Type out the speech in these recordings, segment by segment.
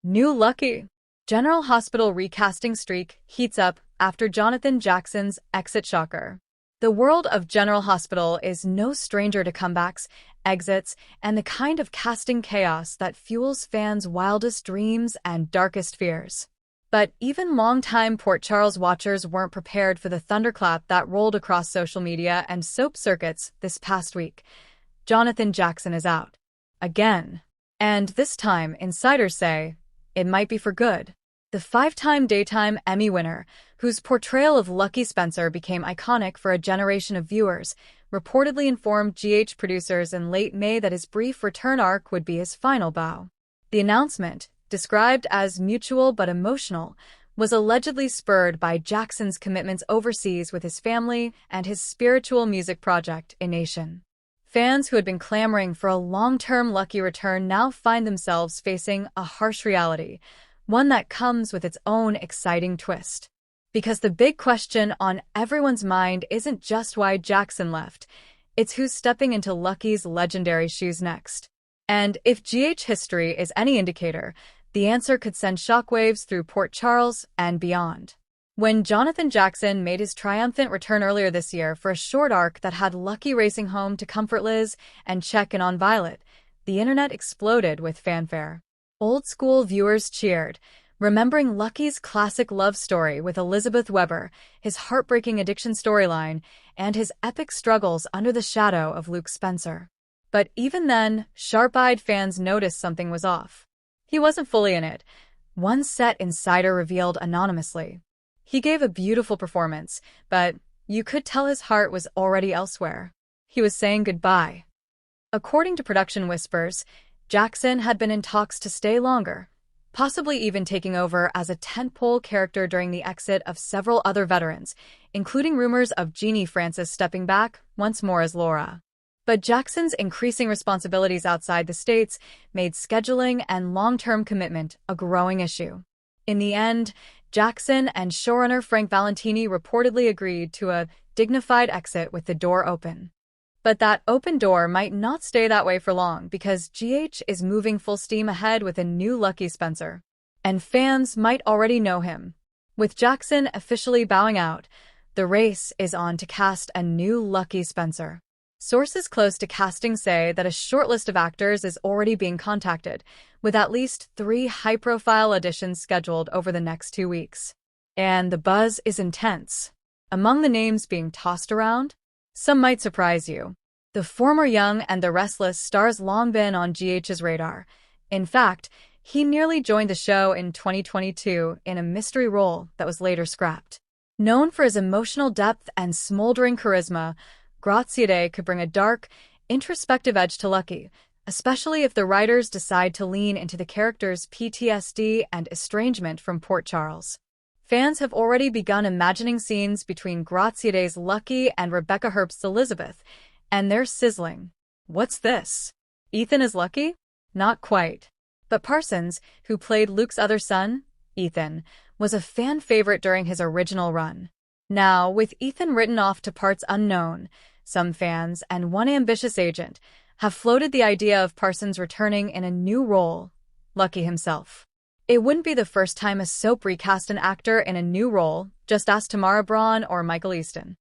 New Lucky. General Hospital recasting streak heats up after Jonathan Jackson's exit shocker. The world of General Hospital is no stranger to comebacks, exits, and the kind of casting chaos that fuels fans' wildest dreams and darkest fears. But even longtime Port Charles watchers weren't prepared for the thunderclap that rolled across social media and soap circuits this past week. Jonathan Jackson is out. Again. And this time, insiders say, it might be for good. The five-time Daytime Emmy winner, whose portrayal of Lucky Spencer became iconic for a generation of viewers, reportedly informed GH producers in late May that his brief return arc would be his final bow. The announcement, described as mutual but emotional, was allegedly spurred by Jackson's commitments overseas with his family and his spiritual music project, A Nation. Fans who had been clamoring for a long-term Lucky return now find themselves facing a harsh reality, one that comes with its own exciting twist. Because the big question on everyone's mind isn't just why Jackson left, it's who's stepping into Lucky's legendary shoes next. And if GH history is any indicator, the answer could send shockwaves through Port Charles and beyond. When Jonathan Jackson made his triumphant return earlier this year for a short arc that had Lucky racing home to comfort Liz and check in on Violet, the internet exploded with fanfare. Old-school viewers cheered, remembering Lucky's classic love story with Elizabeth Weber, his heartbreaking addiction storyline, and his epic struggles under the shadow of Luke Spencer. But even then, sharp-eyed fans noticed something was off. He wasn't fully in it, one set insider revealed anonymously. He gave a beautiful performance, but you could tell his heart was already elsewhere. He was saying goodbye. According to production whispers, Jackson had been in talks to stay longer, possibly even taking over as a tentpole character during the exit of several other veterans, including rumors of Jeannie Francis stepping back once more as Laura. But Jackson's increasing responsibilities outside the States made scheduling and long-term commitment a growing issue. In the end, Jackson and showrunner Frank Valentini reportedly agreed to a dignified exit with the door open. But that open door might not stay that way for long because GH is moving full steam ahead with a new Lucky Spencer. And fans might already know him. With Jackson officially bowing out, the race is on to cast a new Lucky Spencer. Sources close to casting say that a short list of actors is already being contacted, with at least 3 high-profile auditions scheduled over the next 2 weeks. And the buzz is intense. Among the names being tossed around, some might surprise you. The former Young and the Restless star's long been on GH's radar. In fact, he nearly joined the show in 2022 in a mystery role that was later scrapped. Known for his emotional depth and smoldering charisma, Graziadei could bring a dark, introspective edge to Lucky, especially if the writers decide to lean into the character's PTSD and estrangement from Port Charles. Fans have already begun imagining scenes between Graziadei's Lucky and Rebecca Herbst's Elizabeth, and they're sizzling. What's this? Ethan is Lucky? Not quite. But Parsons, who played Luke's other son, Ethan, was a fan favorite during his original run. Now, with Ethan written off to parts unknown, some fans and one ambitious agent have floated the idea of Parsons returning in a new role, Lucky himself. It wouldn't be the first time a soap recast an actor in a new role, just ask Tamara Braun or Michael Easton.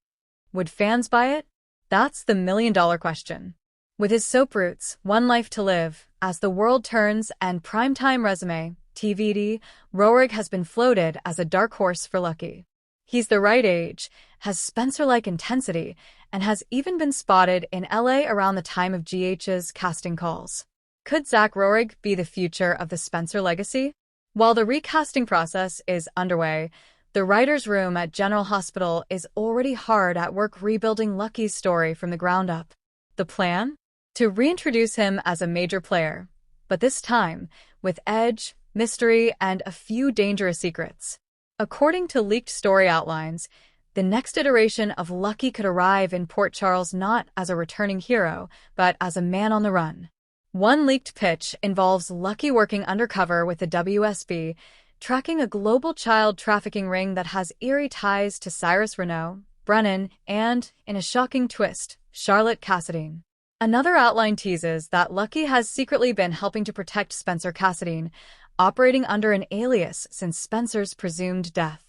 Would fans buy it? That's the million-dollar question. With his soap roots, One Life to Live, As the World Turns, and Primetime Resume, TVD, Roehrig has been floated as a dark horse for Lucky. He's the right age, has Spencer-like intensity, and has even been spotted in LA around the time of GH's casting calls. Could Zach Roehrig be the future of the Spencer legacy? While the recasting process is underway, the writer's room at General Hospital is already hard at work rebuilding Lucky's story from the ground up. The plan? To reintroduce him as a major player, but this time with edge, mystery, and a few dangerous secrets. According to leaked story outlines, the next iteration of Lucky could arrive in Port Charles not as a returning hero, but as a man on the run. One leaked pitch involves Lucky working undercover with the WSB, tracking a global child trafficking ring that has eerie ties to Cyrus Renaud, Brennan, and, in a shocking twist, Charlotte Cassadine. Another outline teases that Lucky has secretly been helping to protect Spencer Cassadine, operating under an alias since Spencer's presumed death.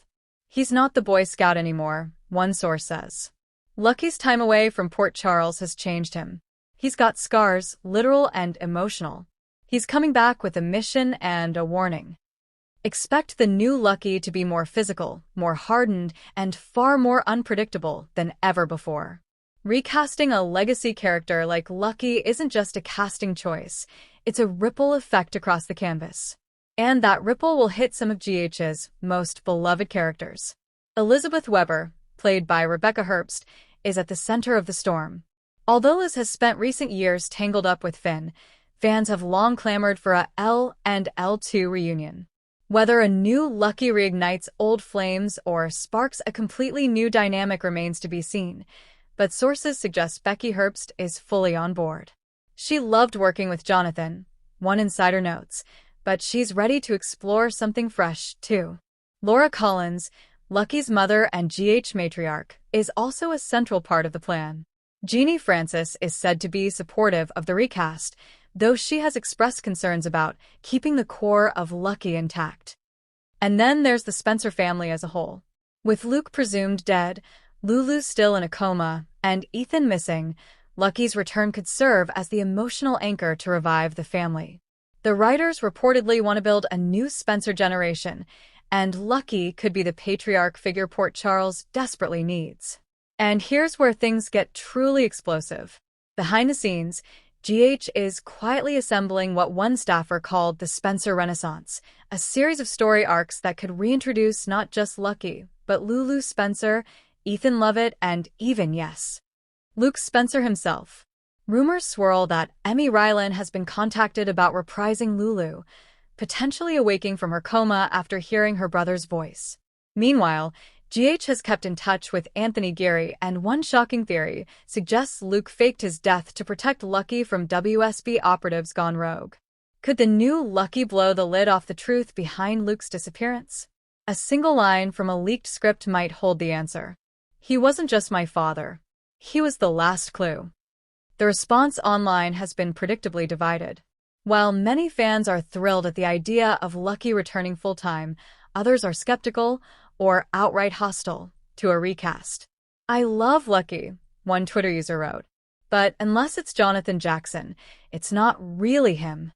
He's not the Boy Scout anymore, one source says. Lucky's time away from Port Charles has changed him. He's got scars, literal and emotional. He's coming back with a mission and a warning. Expect the new Lucky to be more physical, more hardened, and far more unpredictable than ever before. Recasting a legacy character like Lucky isn't just a casting choice, it's a ripple effect across the canvas. And that ripple will hit some of GH's most beloved characters. Elizabeth Weber, played by Rebecca Herbst, is at the center of the storm. Although Liz has spent recent years tangled up with Finn, fans have long clamored for a L and L2 reunion. Whether a new Lucky reignites old flames or sparks a completely new dynamic remains to be seen, but sources suggest Becky Herbst is fully on board. She loved working with Jonathan, one insider notes, but she's ready to explore something fresh, too. Laura Collins, Lucky's mother and GH matriarch, is also a central part of the plan. Jeannie Francis is said to be supportive of the recast, though she has expressed concerns about keeping the core of Lucky intact. And then there's the Spencer family as a whole. With Luke presumed dead, Lulu still in a coma, and Ethan missing, Lucky's return could serve as the emotional anchor to revive the family. The writers reportedly want to build a new Spencer generation, and Lucky could be the patriarch figure Port Charles desperately needs. And here's where things get truly explosive. Behind the scenes, GH is quietly assembling what one staffer called the Spencer Renaissance, a series of story arcs that could reintroduce not just Lucky, but Lulu Spencer, Ethan Lovett, and even, yes, Luke Spencer himself. Rumors swirl that Emmy Rylan has been contacted about reprising Lulu, potentially awaking from her coma after hearing her brother's voice. Meanwhile, GH has kept in touch with Anthony Geary, and one shocking theory suggests Luke faked his death to protect Lucky from WSB operatives gone rogue. Could the new Lucky blow the lid off the truth behind Luke's disappearance? A single line from a leaked script might hold the answer. He wasn't just my father. He was the last clue. The response online has been predictably divided. While many fans are thrilled at the idea of Lucky returning full-time, others are skeptical or outright hostile to a recast. I love Lucky, one Twitter user wrote, but unless it's Jonathan Jackson, it's not really him.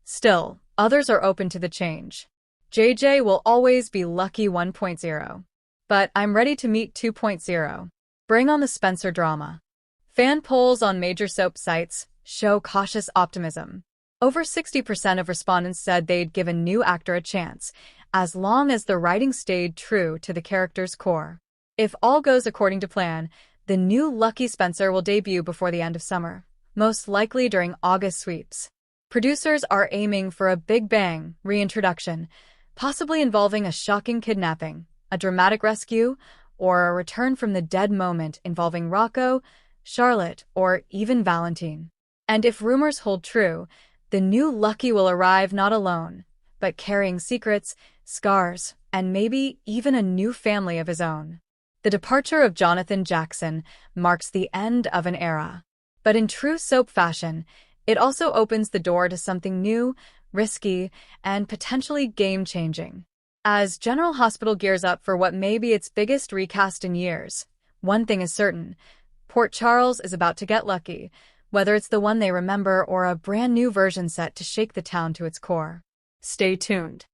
Still, others are open to the change. JJ will always be Lucky 1.0. But I'm ready to meet 2.0. Bring on the Spencer drama. Fan polls on major soap sites show cautious optimism. Over 60% of respondents said they'd give a new actor a chance, as long as the writing stayed true to the character's core. If all goes according to plan, the new Lucky Spencer will debut before the end of summer, most likely during August sweeps. Producers are aiming for a big bang reintroduction, possibly involving a shocking kidnapping, a dramatic rescue, or a return from the dead moment involving Rocco, Charlotte, or even Valentine. And if rumors hold true, the new Lucky will arrive not alone, but carrying secrets, scars, and maybe even a new family of his own. The departure of Jonathan Jackson marks the end of an era. But in true soap fashion, it also opens the door to something new, risky, and potentially game-changing. As General Hospital gears up for what may be its biggest recast in years, one thing is certain: Port Charles is about to get lucky, whether it's the one they remember or a brand new version set to shake the town to its core. Stay tuned.